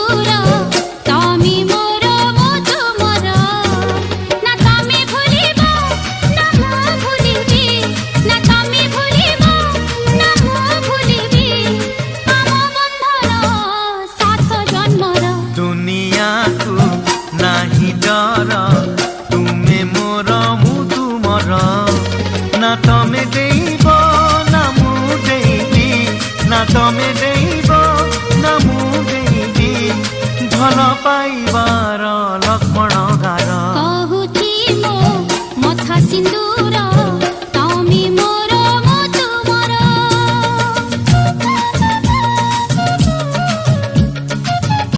दूर तमी मोर मो तुमर ना तमी भूलिब ना मु भूलिबी ना तमी भूलिब ना मु भूलिबी आम बंधन सात जन्मर दुनिया को नाही डर तुमे मोर मु तुमर ना तमे देब ना मु देबी ना तमे देब ना मु देबी भल पाइबार लक्ष्मण